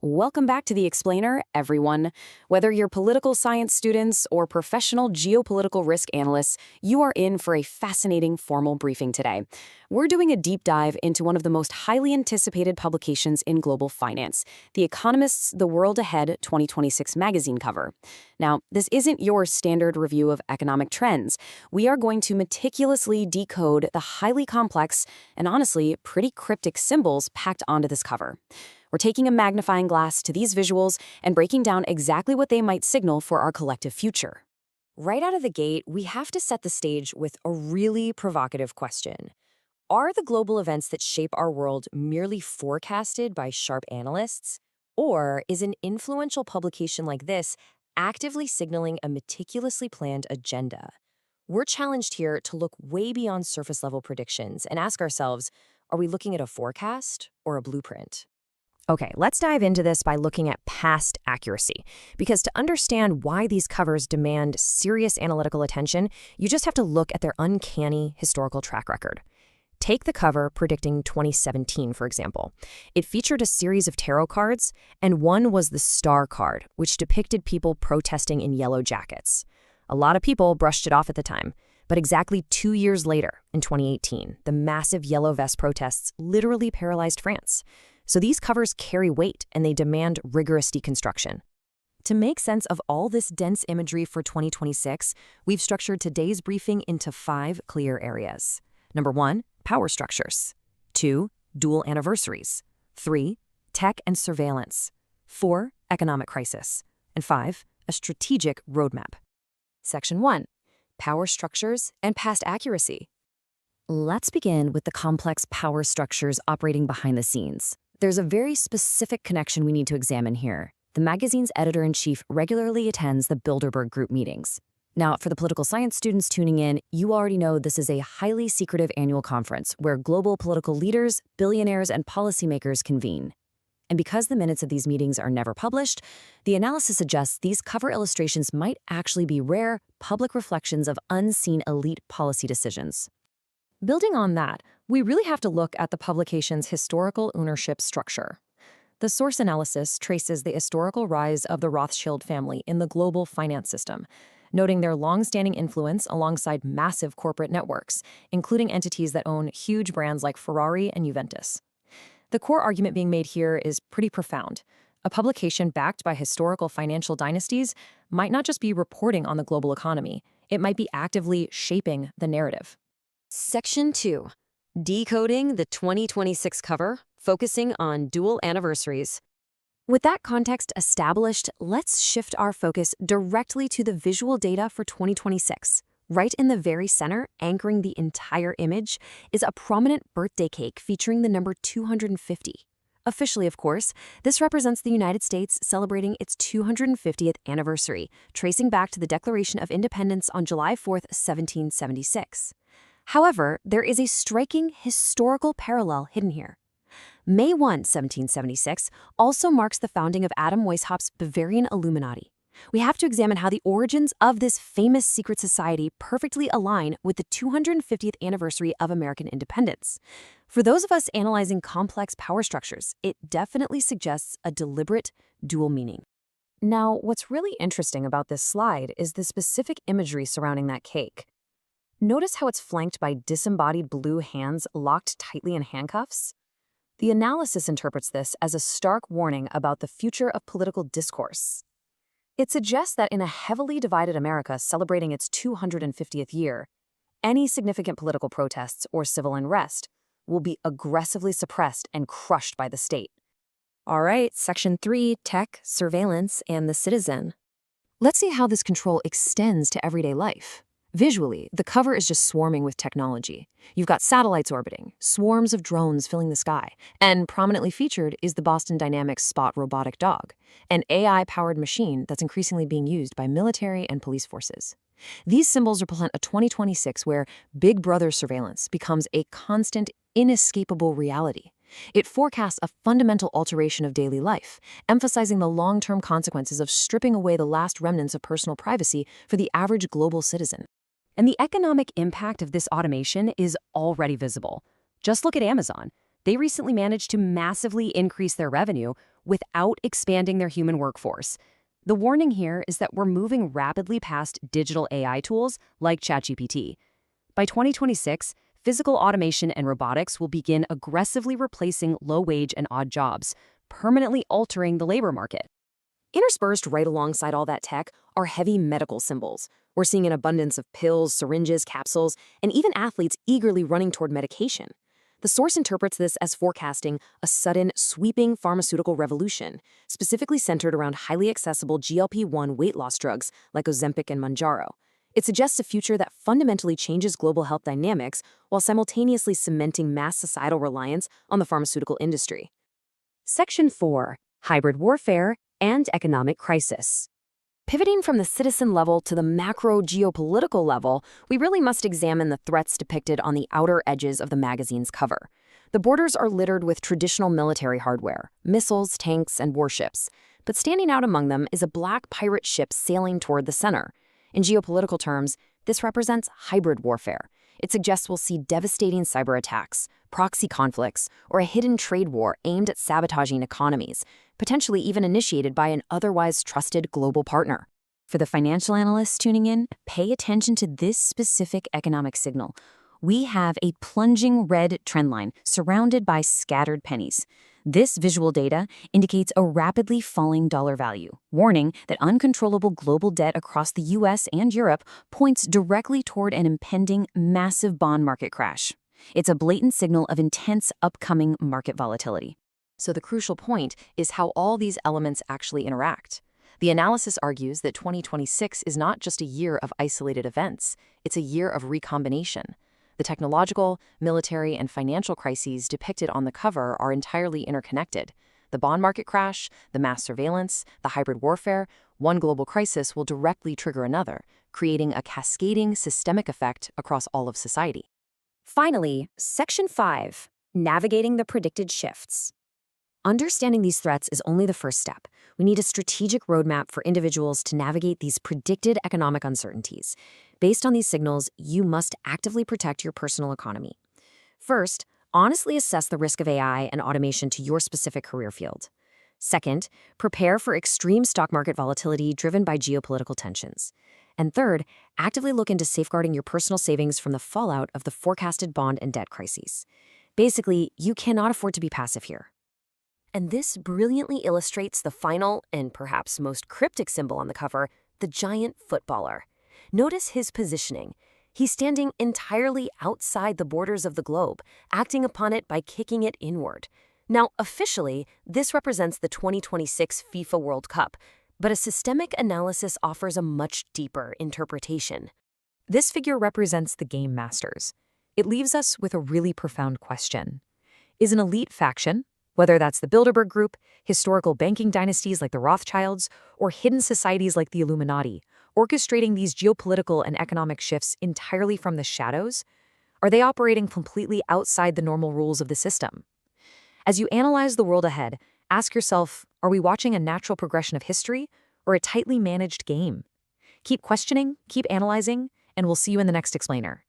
Welcome back to The Explainer, everyone. Whether you're political science students or professional geopolitical risk analysts, you are in for a fascinating formal briefing today. We're doing a deep dive into one of the most highly anticipated publications in global finance, The Economist's The World Ahead 2026 magazine cover. Now, this isn't your standard review of economic trends. We are going to meticulously decode the highly complex and honestly pretty cryptic symbols packed onto this cover. We're taking a magnifying glass to these visuals and breaking down exactly what they might signal for our collective future. Right out of the gate, we have to set the stage with a really provocative question. Are the global events that shape our world merely forecasted by sharp analysts? Or is an influential publication like this actively signaling a meticulously planned agenda? We're challenged here to look way beyond surface-level predictions and ask ourselves, are we looking at a forecast or a blueprint? Okay, let's dive into this by looking at past accuracy. Because to understand why these covers demand serious analytical attention, you just have to look at their uncanny historical track record. Take the cover predicting 2017, for example. It featured a series of tarot cards, and one was the star card, which depicted people protesting in yellow jackets. A lot of people brushed it off at the time. But exactly 2 years later, in 2018, the massive yellow vest protests literally paralyzed France. So these covers carry weight and they demand rigorous deconstruction. To make sense of all this dense imagery for 2026, we've structured today's briefing into 5 clear areas. Number 1, power structures. 2, dual anniversaries. 3, tech and surveillance. 4, economic crisis. And 5, a strategic roadmap. Section 1, power structures and past accuracy. Let's begin with the complex power structures operating behind the scenes. There's a very specific connection we need to examine here. The magazine's editor-in-chief regularly attends the Bilderberg Group meetings. Now, for the political science students tuning in, you already know this is a highly secretive annual conference where global political leaders, billionaires, and policymakers convene. And because the minutes of these meetings are never published, the analysis suggests these cover illustrations might actually be rare, public reflections of unseen elite policy decisions. Building on that, we really have to look at the publication's historical ownership structure. The source analysis traces the historical rise of the Rothschild family in the global finance system, noting their long-standing influence alongside massive corporate networks, including entities that own huge brands like Ferrari and Juventus. The core argument being made here is pretty profound. A publication backed by historical financial dynasties might not just be reporting on the global economy, it might be actively shaping the narrative. Section 2. Decoding the 2026 cover, focusing on dual anniversaries. With that context established, let's shift our focus directly to the visual data for 2026. Right in the very center, anchoring the entire image, is a prominent birthday cake featuring the number 250. Officially, of course, this represents the United States celebrating its 250th anniversary, tracing back to the Declaration of Independence on July 4, 1776. However, there is a striking historical parallel hidden here. May 1, 1776 also marks the founding of Adam Weishaupt's Bavarian Illuminati. We have to examine how the origins of this famous secret society perfectly align with the 250th anniversary of American independence. For those of us analyzing complex power structures, it definitely suggests a deliberate dual meaning. Now, what's really interesting about this slide is the specific imagery surrounding that cake. Notice how it's flanked by disembodied blue hands locked tightly in handcuffs? The analysis interprets this as a stark warning about the future of political discourse. It suggests that in a heavily divided America celebrating its 250th year, any significant political protests or civil unrest will be aggressively suppressed and crushed by the state. All right, Section 3, Tech, Surveillance, and the Citizen. Let's see how this control extends to everyday life. Visually, the cover is just swarming with technology. You've got satellites orbiting, swarms of drones filling the sky, and prominently featured is the Boston Dynamics Spot robotic dog, an AI-powered machine that's increasingly being used by military and police forces. These symbols represent a 2026 where Big Brother surveillance becomes a constant, inescapable reality. It forecasts a fundamental alteration of daily life, emphasizing the long-term consequences of stripping away the last remnants of personal privacy for the average global citizen. And the economic impact of this automation is already visible. Just look at Amazon. they recently managed to massively increase their revenue without expanding their human workforce. The warning here is that we're moving rapidly past digital AI tools like ChatGPT. By 2026, physical automation and robotics will begin aggressively replacing low-wage and odd jobs, permanently altering the labor market. Interspersed right alongside all that tech are heavy medical symbols. We're seeing an abundance of pills, syringes, capsules, and even athletes eagerly running toward medication. The source interprets this as forecasting a sudden, sweeping pharmaceutical revolution, specifically centered around highly accessible GLP-1 weight loss drugs like Ozempic and Mounjaro. It suggests a future that fundamentally changes global health dynamics while simultaneously cementing mass societal reliance on the pharmaceutical industry. Section 4. Hybrid Warfare and Economic Crisis. Pivoting from the citizen level to the macro geopolitical level, we really must examine the threats depicted on the outer edges of the magazine's cover. The borders are littered with traditional military hardware, missiles, tanks, and warships. But standing out among them is a black pirate ship sailing toward the center. In geopolitical terms, this represents hybrid warfare. It suggests we'll see devastating cyber attacks, proxy conflicts, or a hidden trade war aimed at sabotaging economies, potentially even initiated by an otherwise trusted global partner. For the financial analysts tuning in, pay attention to this specific economic signal. We have a plunging red trendline surrounded by scattered pennies. This visual data indicates a rapidly falling dollar value, warning that uncontrollable global debt across the US and Europe points directly toward an impending massive bond market crash. It's a blatant signal of intense upcoming market volatility. So the crucial point is how all these elements actually interact. The analysis argues that 2026 is not just a year of isolated events, it's a year of recombination. The technological, military, and financial crises depicted on the cover are entirely interconnected. The bond market crash, the mass surveillance, the hybrid warfare, one global crisis will directly trigger another, creating a cascading systemic effect across all of society. Finally, Section 5. Navigating the predicted shifts. Understanding these threats is only the first step. We need a strategic roadmap for individuals to navigate these predicted economic uncertainties. Based on these signals, you must actively protect your personal economy. First, honestly assess the risk of AI and automation to your specific career field. Second, prepare for extreme stock market volatility driven by geopolitical tensions. And third, actively look into safeguarding your personal savings from the fallout of the forecasted bond and debt crises. Basically, you cannot afford to be passive here. And this brilliantly illustrates the final and perhaps most cryptic symbol on the cover, the giant footballer. Notice his positioning. He's standing entirely outside the borders of the globe, acting upon it by kicking it inward. Now, officially, this represents the 2026 FIFA World Cup, but a systemic analysis offers a much deeper interpretation. This figure represents the game masters. It leaves us with a really profound question. Is an elite faction, whether that's the Bilderberg Group, historical banking dynasties like the Rothschilds, or hidden societies like the Illuminati, orchestrating these geopolitical and economic shifts entirely from the shadows? Are they operating completely outside the normal rules of the system? As you analyze the world ahead, ask yourself, are we watching a natural progression of history or a tightly managed game? Keep questioning, keep analyzing, and we'll see you in the next explainer.